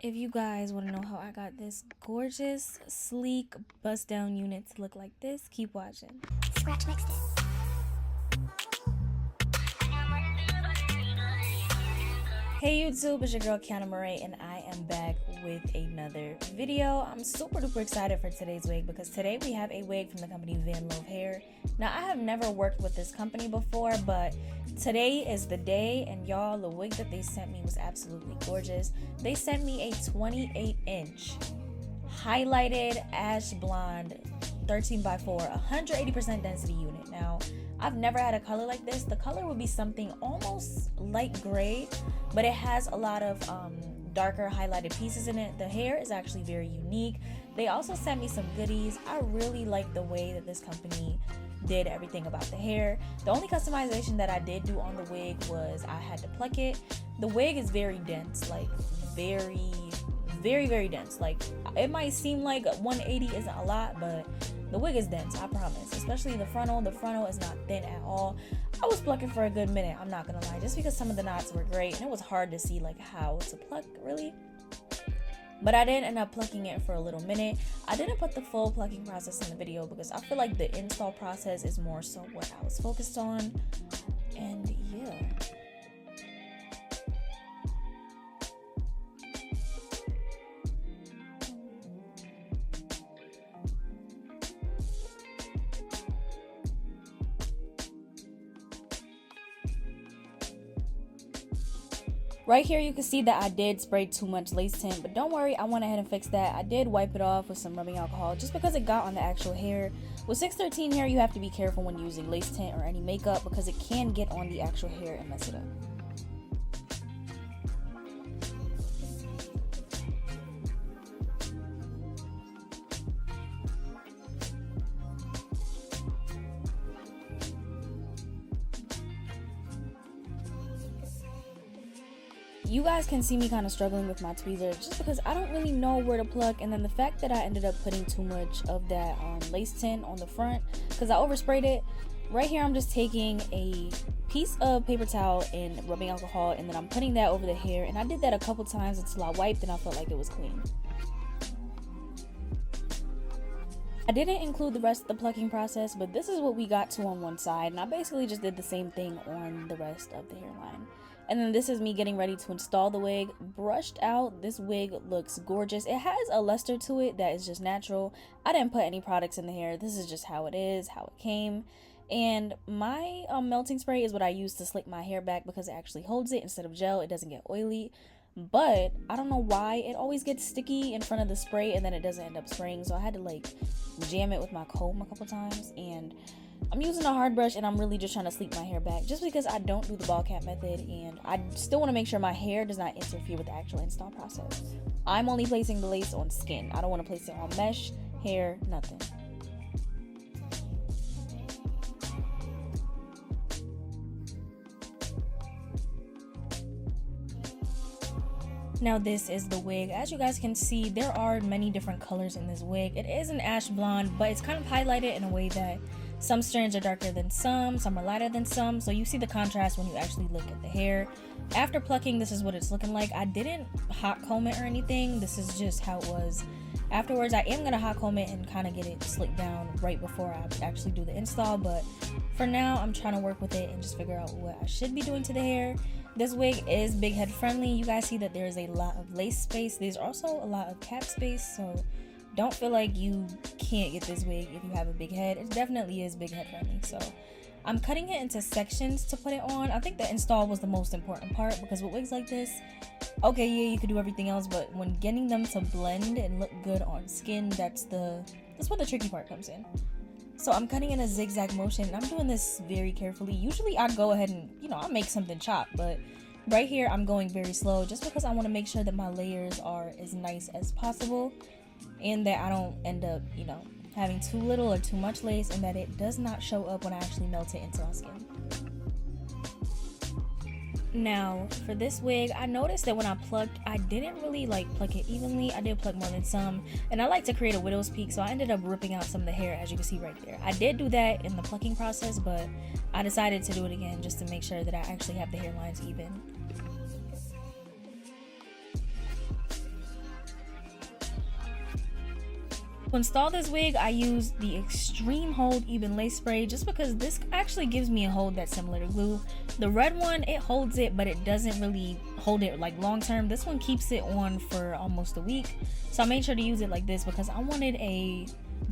If you guys want to know how I got this gorgeous, sleek, bust down unit to look like this, keep watching. Scratch mixed it. Hey YouTube, it's your girl Kiana Murray and I am back with another video. I'm super duper excited for today's wig because today we have a wig from the company Vanlov Hair. Now I have never worked with this company before, but today is the day, and y'all, the wig that they sent me was absolutely gorgeous. They sent me a 28-inch highlighted ash blonde 13x4 180% density unit. Now I've never had a color like this. The color would be something almost light gray, but it has a lot of darker highlighted pieces in it. The hair is actually very unique. They also sent me some goodies. I really like the way that this company did everything about the hair. The only customization that I did do on the wig was I had to pluck it. The wig is very dense, like very dense. Like, it might seem like 180 isn't a lot, but the wig is dense, I promise. Especially the frontal. The frontal is not thin at all. I was plucking for a good minute, I'm not gonna lie, just because some of the knots were great and it was hard to see like how to pluck really. But I did end up plucking it for a little minute. I didn't put the full plucking process in the video because I feel like the install process is more so what I was focused on. And yeah. Right here you can see that I did spray too much lace tint, but don't worry, I went ahead and fixed that. I did wipe it off with some rubbing alcohol just because it got on the actual hair. With 613 hair, you have to be careful when using lace tint or any makeup because it can get on the actual hair and mess it up. You guys can see me kind of struggling with my tweezer just because I don't really know where to pluck, and then the fact that I ended up putting too much of that lace tint on the front because I oversprayed it. Right here I'm just taking a piece of paper towel and rubbing alcohol, and then I'm putting that over the hair, and I did that a couple times until I wiped and I felt like it was clean. I didn't include the rest of the plucking process, but this is what we got to on one side, and I basically just did the same thing on the rest of the hairline. And then this is me getting ready to install the wig. Brushed out, this wig looks gorgeous. It has a luster to it that is just natural. I didn't put any products in the hair. This is just how it is, how it came. And my melting spray is what I use to slick my hair back because it actually holds it instead of gel. It doesn't get oily. But I don't know why it always gets sticky in front of the spray and then it doesn't end up spraying. So I had to like jam it with my comb a couple times, and I'm using a hard brush and I'm really just trying to sleek my hair back just because I don't do the ball cap method, and I still want to make sure my hair does not interfere with the actual install process. I'm only placing the lace on skin. I don't want to place it on mesh, hair, nothing. Now this is the wig. As you guys can see, there are many different colors in this wig. It is an ash blonde, but it's kind of highlighted in a way that some strands are darker than some are lighter than some, so you see the contrast when you actually look at the hair. After plucking, this is what it's looking like. I didn't hot comb it or anything. This is just how it was. Afterwards, I am gonna hot comb it and kind of get it slicked down right before I actually do the install, but for now I'm trying to work with it and just figure out what I should be doing to the hair. This wig is big head friendly. You guys see that there is a lot of lace space. There's also a lot of cap space, so don't feel like you can't get this wig if you have a big head. It definitely is big head friendly. So I'm cutting it into sections to put it on. I think the install was the most important part because with wigs like this, okay, yeah, you could do everything else, but when getting them to blend and look good on skin, that's where the tricky part comes in. So I'm cutting in a zigzag motion, and I'm doing this very carefully. Usually I'd go ahead and, I'll make something chop, but right here I'm going very slow just because I want to make sure that my layers are as nice as possible and that I don't end up, having too little or too much lace, and that it does not show up when I actually melt it into my skin. Now for this wig, I noticed that when I plucked, I didn't really pluck it evenly. I did pluck more than some, and I like to create a widow's peak, so I ended up ripping out some of the hair, as you can see right there. I did do that in the plucking process, but I decided to do it again just to make sure that I actually have the hairlines even. To install this wig, I use the Extreme Hold Even Lace Spray just because this actually gives me a hold that's similar to glue. The red one, it holds it, but it doesn't really hold it like long term. This one keeps it on for almost a week. So I made sure to use it like this because I wanted a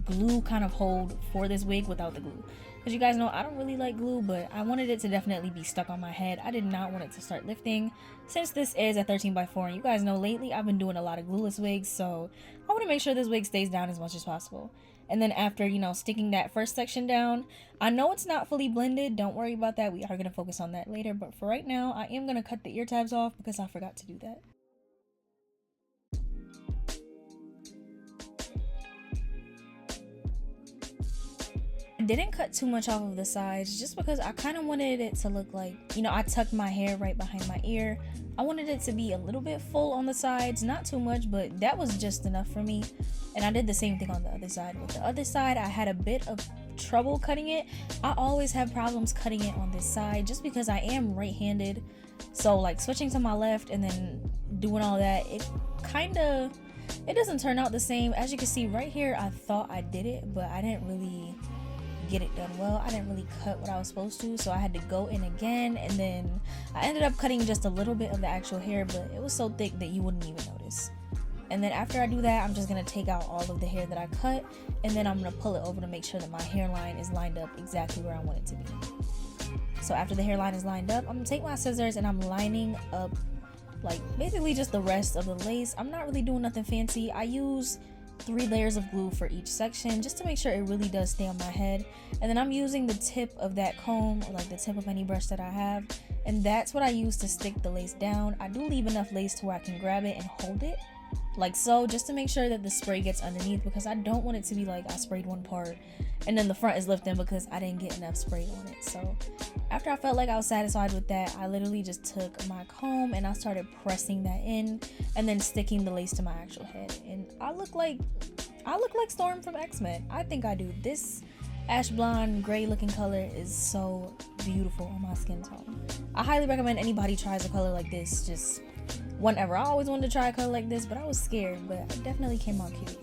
glue kind of hold for this wig without the glue. Because you guys know I don't really like glue, but I wanted it to definitely be stuck on my head. I did not want it to start lifting since this is a 13x4, and you guys know lately I've been doing a lot of glueless wigs, so I want to make sure this wig stays down as much as possible. And then after, you know, sticking that first section down, I know it's not fully blended, don't worry about that, we are going to focus on that later, but for right now I am going to cut the ear tabs off because I forgot to do that. Didn't cut too much off of the sides just because I kind of wanted it to look like, you know, I tucked my hair right behind my ear. I wanted it to be a little bit full on the sides, not too much, but that was just enough for me. And I did the same thing on the other side. With the other side, I had a bit of trouble cutting it. I always have problems cutting it on this side just because I am right-handed. So like switching to my left and then doing all that, it doesn't turn out the same. As you can see right here, I thought I did it, but I didn't really get it done well. I didn't really cut what I was supposed to, so I had to go in again, and then I ended up cutting just a little bit of the actual hair, but it was so thick that you wouldn't even notice. And then after I do that, I'm just gonna take out all of the hair that I cut, and then I'm gonna pull it over to make sure that my hairline is lined up exactly where I want it to be. So after the hairline is lined up, I'm gonna take my scissors and I'm lining up like basically just the rest of the lace. I'm not really doing nothing fancy. I use 3 layers of glue for each section just to make sure it really does stay on my head, and then I'm using the tip of that comb or like the tip of any brush that I have, and that's what I use to stick the lace down. I do leave enough lace to where I can grab it and hold it like so, just to make sure that the spray gets underneath, because I don't want it to be like I sprayed one part and then the front is lifting because I didn't get enough spray on it. So after I felt like I was satisfied with that, I literally just took my comb and I started pressing that in and then sticking the lace to my actual head, and I look like Storm from X-Men. I think I do. This ash blonde gray looking color is so beautiful on my skin tone. I highly recommend anybody tries a color like this. Just whenever. I always wanted to try a color like this, but I was scared, but it definitely came out cute.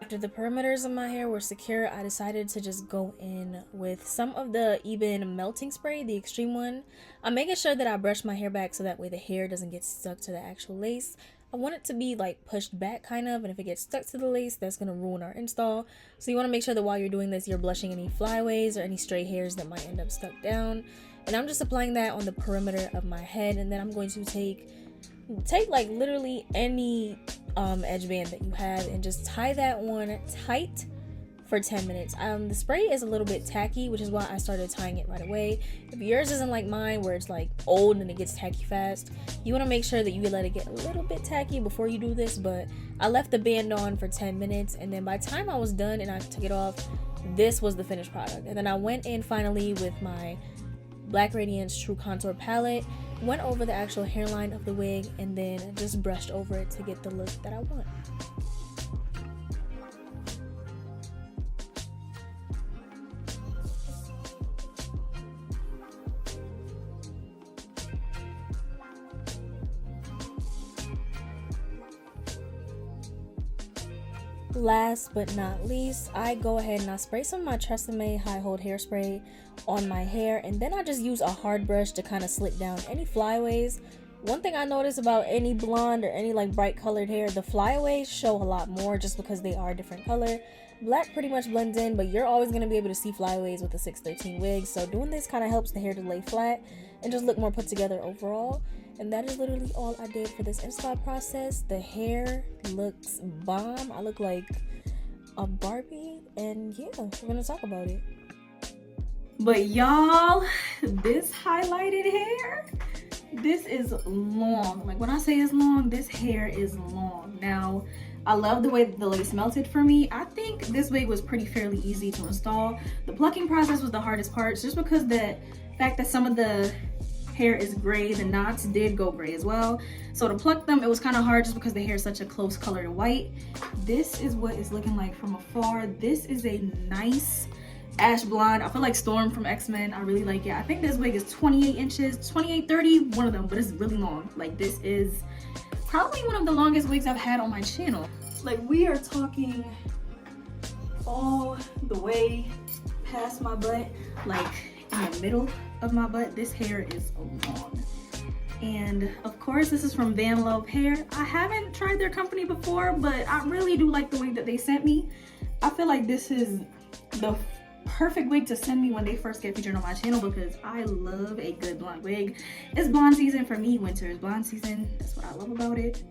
After the perimeters of my hair were secure, I decided to just go in with some of the Eben melting spray, the extreme one. I'm making sure that I brush my hair back so that way the hair doesn't get stuck to the actual lace. I want it to be like pushed back kind of, and if it gets stuck to the lace, that's going to ruin our install. So you want to make sure that while you're doing this, you're blushing any flyaways or any stray hairs that might end up stuck down. And I'm just applying that on the perimeter of my head, and then I'm going to take like literally any edge band that you have and just tie that on tight for 10 minutes. The spray is a little bit tacky, which is why I started tying it right away. If yours isn't like mine where it's like old and it gets tacky fast, you want to make sure that you let it get a little bit tacky before you do this. But I left the band on for 10 minutes, and then by the time I was done and I took it off, this was the finished product. And then I went in finally with my Black Radiance True Contour palette, went over the actual hairline of the wig, and then just brushed over it to get the look that I want. Last but not least, I go ahead and I spray some of my Tresemme High Hold Hairspray on my hair, and then I just use a hard brush to kind of slick down any flyaways. One thing I notice about any blonde or any like bright colored hair, the flyaways show a lot more just because they are different color. Black pretty much blends in, but you're always going to be able to see flyaways with a 613 wig, so doing this kind of helps the hair to lay flat and just look more put together overall. And that is literally all I did for this install process. The hair looks bomb. I look like a Barbie, and yeah, we're gonna talk about it. But y'all, this highlighted hair, this is long. Like when I say it's long, this hair is long. Now, I love the way the lace melted for me. I think this wig was pretty fairly easy to install. The plucking process was the hardest part, just because the fact that some of the hair is gray, the knots did go gray as well. So to pluck them, it was kind of hard just because the hair is such a close color to white. This is what it's looking like from afar. This is a nice ash blonde. I feel like Storm from X-Men. I really like it. I think this wig is 28 inches, 28, 30, one of them, but it's really long. Like this is probably one of the longest wigs I've had on my channel. Like we are talking all the way past my butt, like in the middle of my butt. This hair is long. And of course, this is from Vanlov Hair. I haven't tried their company before, but I really do like the wig that they sent me. I feel like this is the perfect wig to send me when they first get featured on my channel, because I love a good blonde wig. It's blonde season for me. Winter is blonde season. That's what I love about it.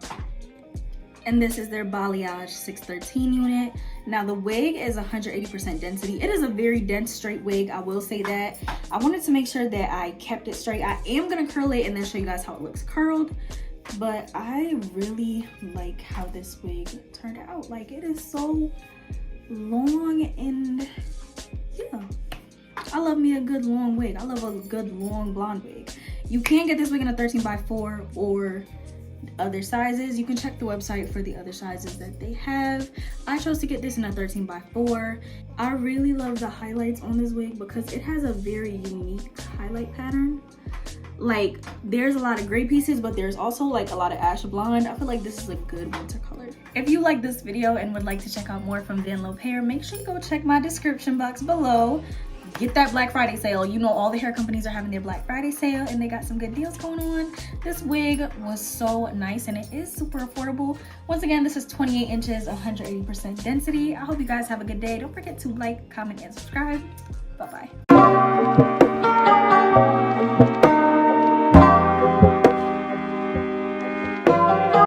And this is their balayage 613 unit. Now the wig is 180% density. It is a very dense straight wig, I will say that. I wanted to make sure that I kept it straight. I am gonna curl it and then show you guys how it looks curled, but I really like how this wig turned out. Like it is so long, and yeah, I love me a good long wig. I love a good long blonde wig. You can get this wig in a 13x4 or other sizes. You can check the website for the other sizes that they have. I chose to get this in a 13x4. I really love the highlights on this wig because it has a very unique highlight pattern. Like there's a lot of gray pieces, but there's also like a lot of ash blonde. I feel like this is a good winter color. If you like this video and would like to check out more from Vanlov Hair, make sure you go check my description box below. Get that Black Friday sale. You know all the hair companies are having their Black Friday sale and they got some good deals going on. This wig was so nice and it is super affordable. Once again, this is 28 inches, 180% density. I hope you guys have a good day. Don't forget to like, comment, and subscribe. Bye-bye.